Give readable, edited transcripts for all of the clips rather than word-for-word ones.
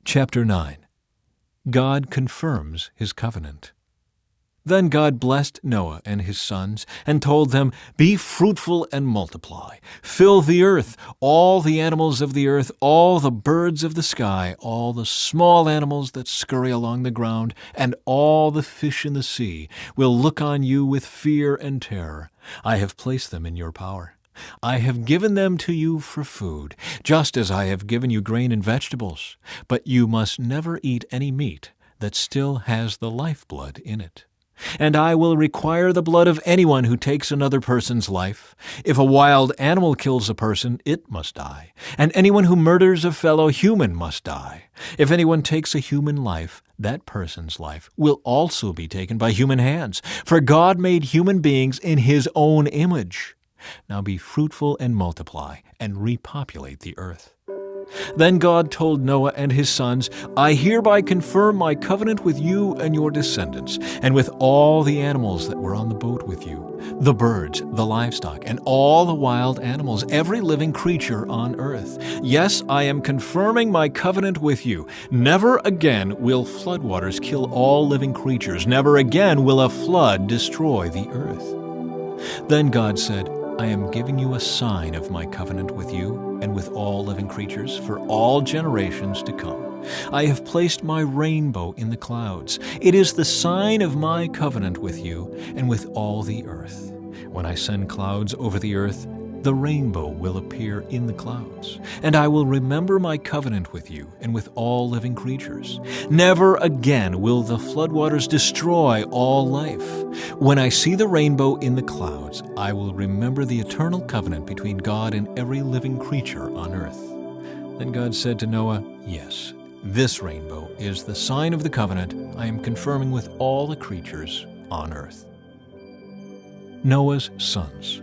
Chapter 9. God confirms his covenant. Then God blessed Noah and his sons, and told them, "Be fruitful and multiply. Fill the earth, all the animals of the earth, all the birds of the sky, all the small animals that scurry along the ground, and all the fish in the sea will look on you with fear and terror. I have placed them in your power. I have given them to you for food, just as I have given you grain and vegetables. But you must never eat any meat that still has the lifeblood in it. And I will require the blood of anyone who takes another person's life. If a wild animal kills a person, it must die. And anyone who murders a fellow human must die. If anyone takes a human life, that person's life will also be taken by human hands. For God made human beings in his own image. Now be fruitful and multiply, and repopulate the earth." Then God told Noah and his sons, "I hereby confirm my covenant with you and your descendants, and with all the animals that were on the boat with you, the birds, the livestock, and all the wild animals, every living creature on earth. Yes, I am confirming my covenant with you. Never again will floodwaters kill all living creatures. Never again will a flood destroy the earth." Then God said, "I am giving you a sign of my covenant with you and with all living creatures for all generations to come. I have placed my rainbow in the clouds. It is the sign of my covenant with you and with all the earth. When I send clouds over the earth, the rainbow will appear in the clouds, and I will remember my covenant with you and with all living creatures. Never again will the floodwaters destroy all life. When I see the rainbow in the clouds, I will remember the eternal covenant between God and every living creature on earth." Then God said to Noah, "Yes, this rainbow is the sign of the covenant I am confirming with all the creatures on earth." Noah's sons.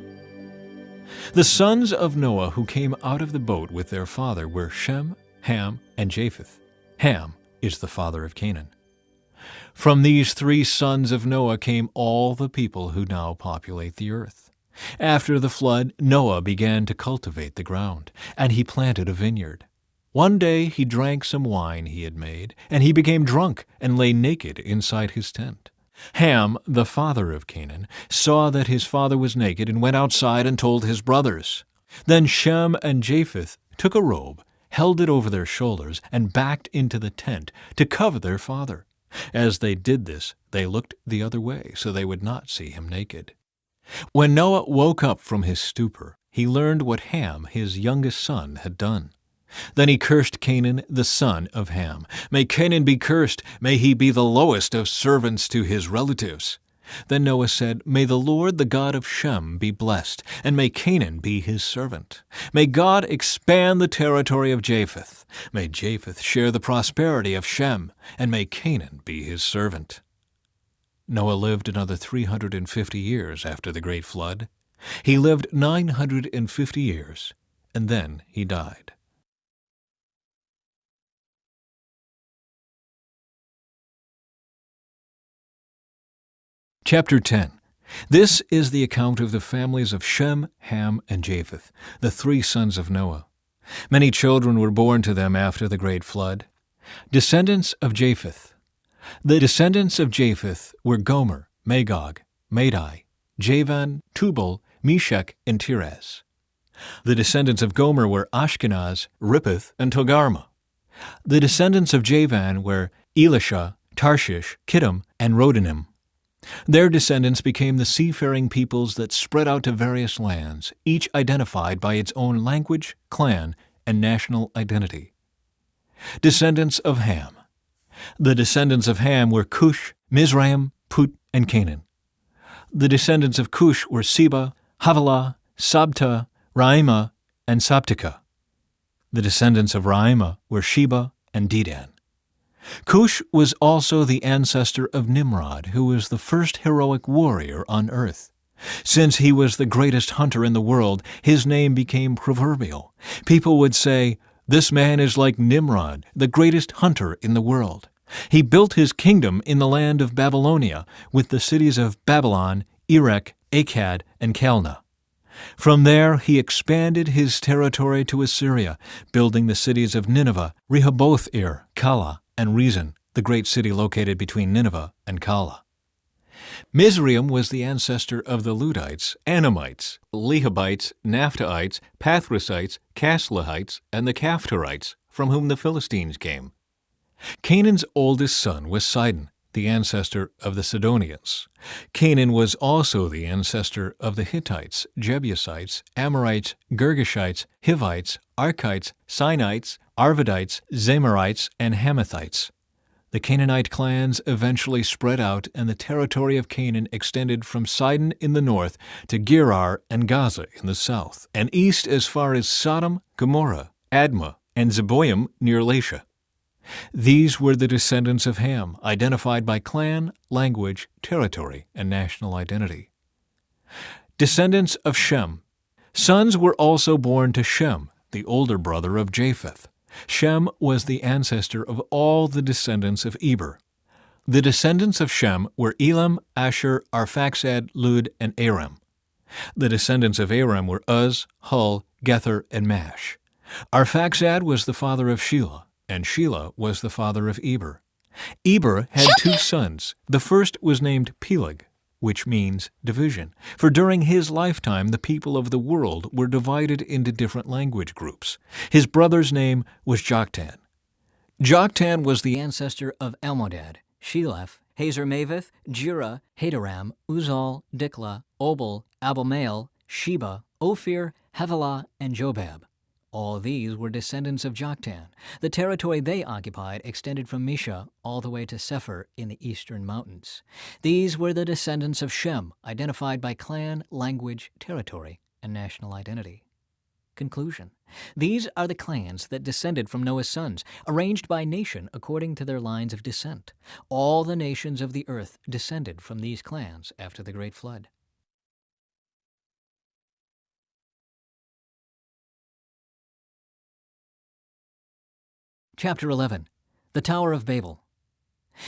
The sons of Noah who came out of the boat with their father were Shem, Ham, and Japheth. Ham is the father of Canaan. From these three sons of Noah came all the people who now populate the earth. After the flood, Noah began to cultivate the ground, and he planted a vineyard. One day he drank some wine he had made, and he became drunk and lay naked inside his tent. Ham, the father of Canaan, saw that his father was naked and went outside and told his brothers. Then Shem and Japheth took a robe, held it over their shoulders, and backed into the tent to cover their father. As they did this, they looked the other way so they would not see him naked. When Noah woke up from his stupor, he learned what Ham, his youngest son, had done. Then he cursed Canaan, the son of Ham. "May Canaan be cursed, may he be the lowest of servants to his relatives." Then Noah said, "May the Lord, the God of Shem, be blessed, and may Canaan be his servant. May God expand the territory of Japheth. May Japheth share the prosperity of Shem, and may Canaan be his servant." Noah lived another 350 years after the great flood. He lived 950 years, and then he died. Chapter 10. This is the account of the families of Shem, Ham, and Japheth, the three sons of Noah. Many children were born to them after the great flood. Descendants of Japheth. The descendants of Japheth were Gomer, Magog, Madai, Javan, Tubal, Meshech, and Tiras. The descendants of Gomer were Ashkenaz, Rippeth, and Togarmah. The descendants of Javan were Elisha, Tarshish, Kittim, and Rodanim. Their descendants became the seafaring peoples that spread out to various lands, each identified by its own language, clan, and national identity. Descendants of Ham. The descendants of Ham were Cush, Mizraim, Put, and Canaan. The descendants of Cush were Seba, Havilah, Sabta, Raimah, and Sabteka. The descendants of Raimah were Sheba and Dedan. Cush was also the ancestor of Nimrod, who was the first heroic warrior on earth. Since he was the greatest hunter in the world, his name became proverbial. People would say, "This man is like Nimrod, the greatest hunter in the world. He built his kingdom in the land of Babylonia, with the cities of Babylon, Erech, Akkad, and Calneh." From there he expanded his territory to Assyria, building the cities of Nineveh, Rehoboth-ir, Calah, and Rezin, the great city located between Nineveh and Calah. Mizraim was the ancestor of the Ludites, Anamites, Lehabites, Naphtaites, Pathrusites, Casluhites, and the Caphtorites, from whom the Philistines came. Canaan's oldest son was Sidon, the ancestor of the Sidonians. Canaan was also the ancestor of the Hittites, Jebusites, Amorites, Girgashites, Hivites, Arkites, Sinites, Arvadites, Zamarites, and Hamathites. The Canaanite clans eventually spread out, and the territory of Canaan extended from Sidon in the north to Gerar and Gaza in the south, and east as far as Sodom, Gomorrah, Admah, and Zeboim near Lasha. These were the descendants of Ham, identified by clan, language, territory, and national identity. Descendants of Shem. Sons were also born to Shem, the older brother of Japheth. Shem was the ancestor of all the descendants of Eber. The descendants of Shem were Elam, Asher, Arphaxad, Lud, and Aram. The descendants of Aram were Uz, Hul, Gether, and Mash. Arphaxad was the father of Shelah, and Shelah was the father of Eber. Eber had two sons. The first was named Peleg, which means division, for during his lifetime the people of the world were divided into different language groups. His brother's name was Joktan. Joktan was the ancestor of Almodad, Sheleph, Hazarmaveth, Jira, Hadoram, Uzal, Dikla, Obal, Abelmael, Sheba, Ophir, Havilah, and Jobab. All these were descendants of Joktan. The territory they occupied extended from Misha all the way to Sephir in the eastern mountains. These were the descendants of Shem, identified by clan, language, territory, and national identity. Conclusion. These are the clans that descended from Noah's sons, arranged by nation according to their lines of descent. All the nations of the earth descended from these clans after the great flood. Chapter 11. The Tower of Babel.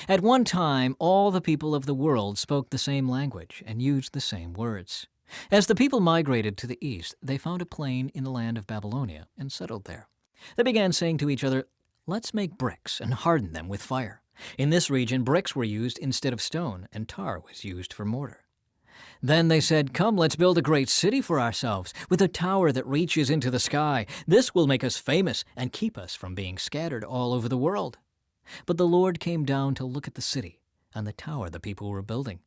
At one time, all the people of the world spoke the same language and used the same words. As the people migrated to the east, they found a plain in the land of Babylonia and settled there. They began saying to each other, "Let's make bricks and harden them with fire." In this region, bricks were used instead of stone, and tar was used for mortar. Then they said, "Come, let's build a great city for ourselves, with a tower that reaches into the sky. This will make us famous and keep us from being scattered all over the world." But the Lord came down to look at the city and the tower the people were building.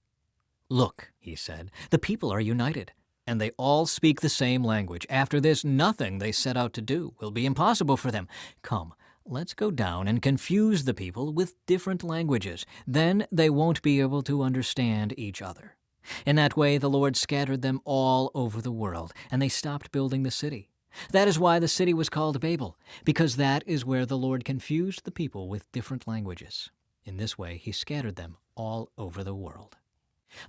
"Look," he said, "the people are united, and they all speak the same language. After this, nothing they set out to do will be impossible for them. Come, let's go down and confuse the people with different languages. Then they won't be able to understand each other." In that way, the Lord scattered them all over the world, and they stopped building the city. That is why the city was called Babel, because that is where the Lord confused the people with different languages. In this way, he scattered them all over the world.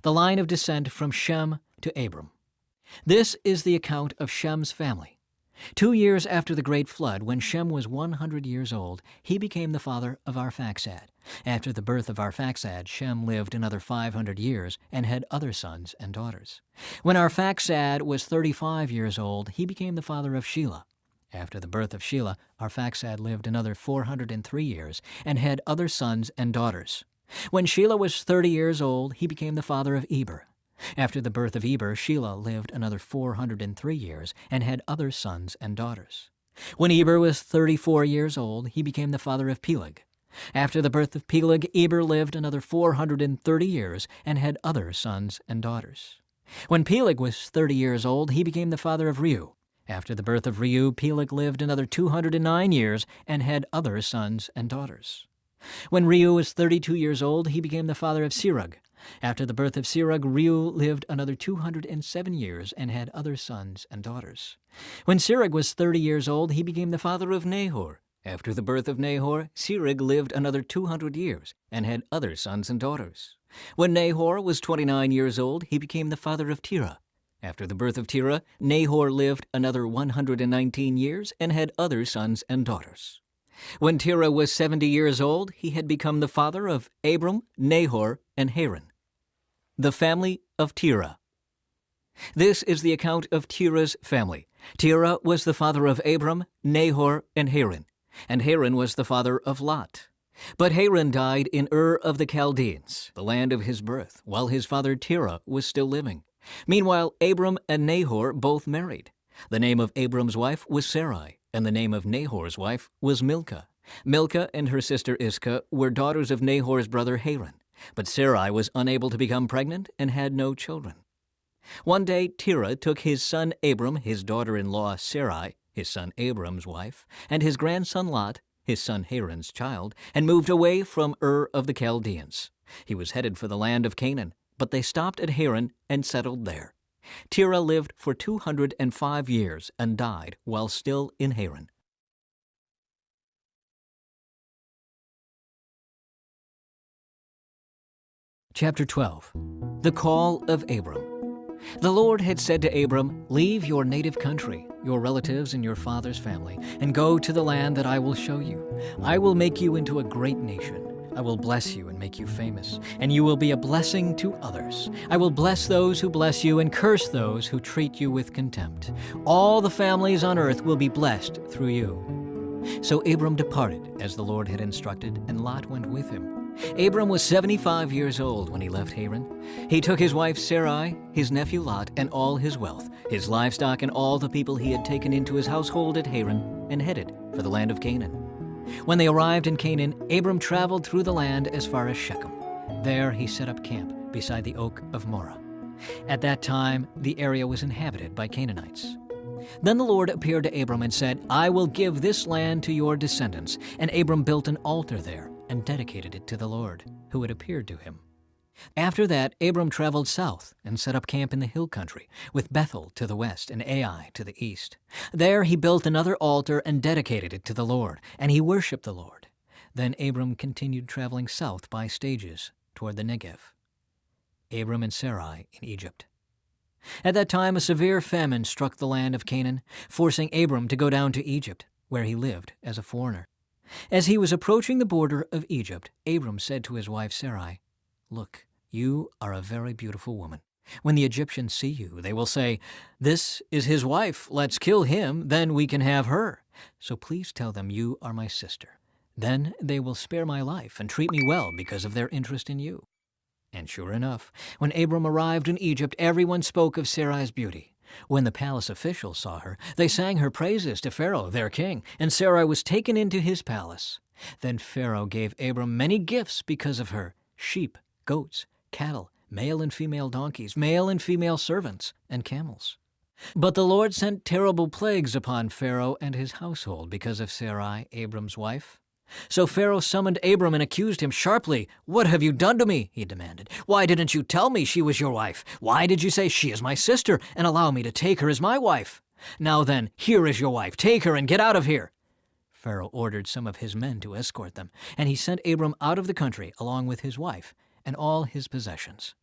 The line of descent from Shem to Abram. This is the account of Shem's family. 2 years after the great flood, when Shem was 100 years old, he became the father of Arphaxad. After the birth of Arphaxad, Shem lived another 500 years and had other sons and daughters. When Arphaxad was 35 years old, he became the father of Shelah. After the birth of Shelah, Arphaxad lived another 403 years and had other sons and daughters. When Shelah was 30 years old, he became the father of Eber. After the birth of Eber, Shelah lived another 403 years and had other sons and daughters. When Eber was 34 years old, he became the father of Peleg. After the birth of Peleg, Eber lived another 430 years and had other sons and daughters. When Peleg was 30 years old, he became the father of Reu. After the birth of Reu, Peleg lived another 209 years and had other sons and daughters. When Reu was 32 years old, he became the father of Serug. After the birth of Serug, Reu lived another 207 years and had other sons and daughters. When Serug was 30 years old, he became the father of Nahor. After the birth of Nahor, Serug lived another 200 years and had other sons and daughters. When Nahor was 29 years old, he became the father of Terah. After the birth of Terah, Nahor lived another 119 years and had other sons and daughters. When Terah was 70 years old, he had become the father of Abram, Nahor, and Haran. The family of Terah. This is the account of Terah's family. Terah was the father of Abram, Nahor, and Haran. And Haran was the father of Lot. But Haran died in Ur of the Chaldeans, the land of his birth, while his father Terah was still living. Meanwhile, Abram and Nahor both married. The name of Abram's wife was Sarai, and the name of Nahor's wife was Milcah. Milcah and her sister Iscah were daughters of Nahor's brother Haran. But Sarai was unable to become pregnant and had no children. One day Terah took his son Abram, his daughter-in-law Sarai, his son Abram's wife, and his grandson Lot, his son Haran's child, and moved away from Ur of the Chaldeans. He was headed for the land of Canaan, but they stopped at Haran and settled there. Terah lived for 205 years and died while still in Haran. Chapter 12. The Call of Abram. The Lord had said to Abram, "Leave your native country, your relatives and your father's family, and go to the land that I will show you. I will make you into a great nation. I will bless you and make you famous, and you will be a blessing to others. I will bless those who bless you and curse those who treat you with contempt. All the families on earth will be blessed through you." So Abram departed as the Lord had instructed, and Lot went with him. Abram was 75 years old when he left Haran. He took his wife Sarai, his nephew Lot, and all his wealth, his livestock, and all the people he had taken into his household at Haran, and headed for the land of Canaan. When they arrived in Canaan, Abram traveled through the land as far as Shechem. There he set up camp beside the oak of Moreh. At that time, the area was inhabited by Canaanites. Then the Lord appeared to Abram and said, "I will give this land to your descendants." And Abram built an altar there and dedicated it to the Lord, who had appeared to him. After that, Abram traveled south and set up camp in the hill country, with Bethel to the west and Ai to the east. There he built another altar and dedicated it to the Lord, and he worshipped the Lord. Then Abram continued traveling south by stages toward the Negev. Abram and Sarai in Egypt. At that time a severe famine struck the land of Canaan, forcing Abram to go down to Egypt, where he lived as a foreigner. As he was approaching the border of Egypt, Abram said to his wife Sarai, "Look, you are a very beautiful woman. When the Egyptians see you, they will say, 'This is his wife. Let's kill him, then we can have her.' So please tell them you are my sister. Then they will spare my life and treat me well because of their interest in you." And sure enough, when Abram arrived in Egypt, everyone spoke of Sarai's beauty. When the palace officials saw her, they sang her praises to Pharaoh, their king, and Sarai was taken into his palace. Then Pharaoh gave Abram many gifts because of her: sheep, goats, cattle, male and female donkeys, male and female servants, and camels. But the Lord sent terrible plagues upon Pharaoh and his household because of Sarai, Abram's wife. So Pharaoh summoned Abram and accused him sharply. "What have you done to me?" he demanded. "Why didn't you tell me she was your wife? Why did you say she is my sister and allow me to take her as my wife? Now then, here is your wife. Take her and get out of here." Pharaoh ordered some of his men to escort them, and he sent Abram out of the country along with his wife and all his possessions.